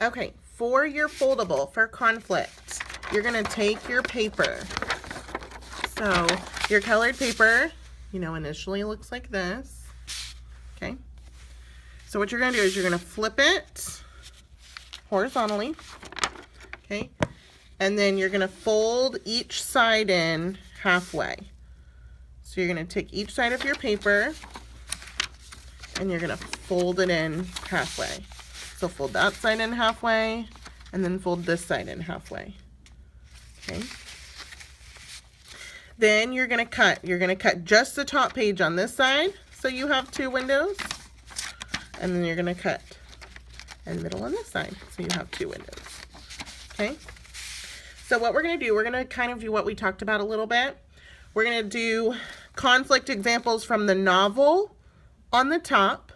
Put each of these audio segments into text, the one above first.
Okay, for your foldable, for conflict, you're going to take your paper. So your colored paper, initially looks like this. Okay. So what you're going to do is you're going to flip it horizontally. Okay. And then you're going to fold each side in halfway. So you're going to take each side of your paper and you're going to fold it in halfway. So fold that side in halfway and then fold this side in halfway. Okay. Then you're going to cut. You're going to cut just the top page on this side so you have 2 windows. And then you're going to cut in the middle on this side so you have 2 windows. Okay. So what we're going to do, we're going to kind of do what we talked about a little bit. We're going to do conflict examples from the novel on the top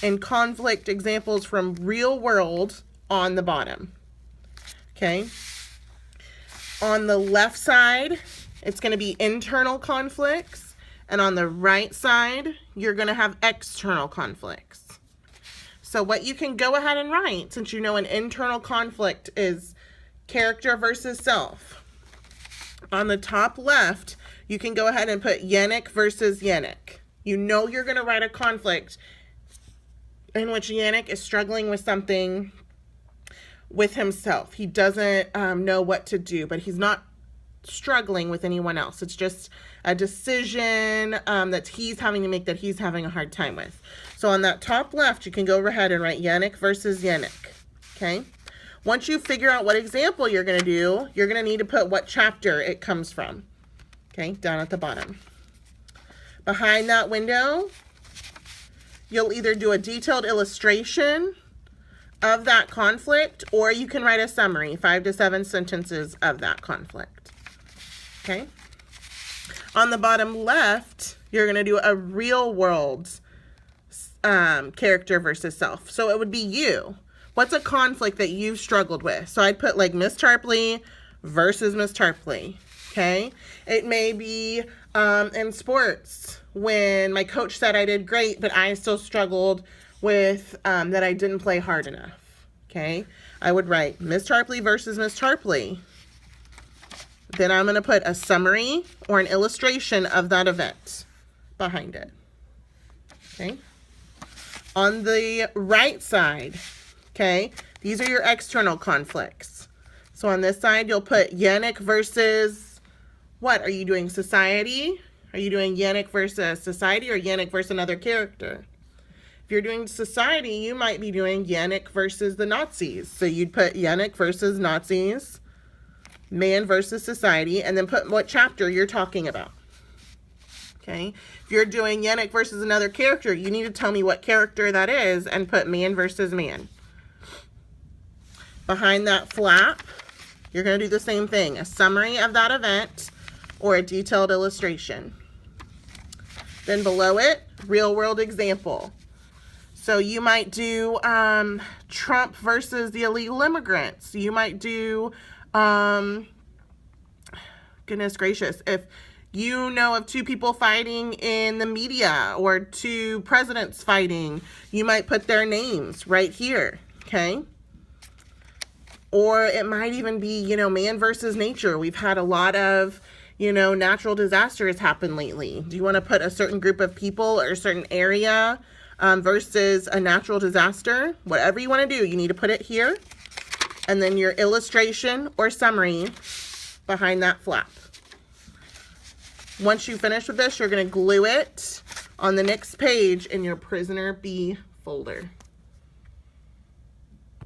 and conflict examples from real world on the bottom. Okay. On the left side, it's going to be internal conflicts, and on the right side, you're going to have external conflicts. So what you can go ahead and write, since you know an internal conflict is character versus self. On the top left, you can go ahead and put Yannick versus Yannick. You know you're going to write a conflict in which Yannick is struggling with something with himself. He doesn't know what to do, but he's not struggling with anyone else. It's just a decision that he's having to make that he's having a hard time with. So on that top left, you can go ahead and write Yannick versus Yannick. Okay. Once you figure out what example you're going to do, you're going to need to put what chapter it comes from. Okay, down at the bottom. Behind that window, you'll either do a detailed illustration of that conflict, or you can write a summary, 5 to 7 sentences of that conflict. Okay. On the bottom left, you're going to do a real world character versus self. So it would be you. What's a conflict that you've struggled with? So I'd put like Miss Tarpley versus Miss Tarpley. Okay. It may be in sports when my coach said I did great, but I still struggled with that I didn't play hard enough. Okay. I would write Miss Tarpley versus Miss Tarpley. Then I'm going to put a summary or an illustration of that event behind it. Okay. On the right side, okay, these are your external conflicts. So on this side, you'll put Yannick versus, what? Are you doing society? Are you doing Yannick versus society or Yannick versus another character? If you're doing society, you might be doing Yannick versus the Nazis. So you'd put Yannick versus Nazis, man versus society, and then put what chapter you're talking about. Okay. If you're doing Yannick versus another character, you need to tell me what character that is and put man versus man. Behind that flap, you're going to do the same thing, a summary of that event or a detailed illustration. Then below it, real world example. So you might do Trump versus the illegal immigrants. You might do, goodness gracious, if you know of 2 people fighting in the media or 2 presidents fighting, you might put their names right here, okay? Or it might even be, man versus nature. We've had a lot of, natural disasters happen lately. Do you want to put a certain group of people or a certain area versus a natural disaster? Whatever you want to do, you need to put it here. And then your illustration or summary behind that flap. Once you finish with this, you're going to glue it on the next page in your Prisoner B folder.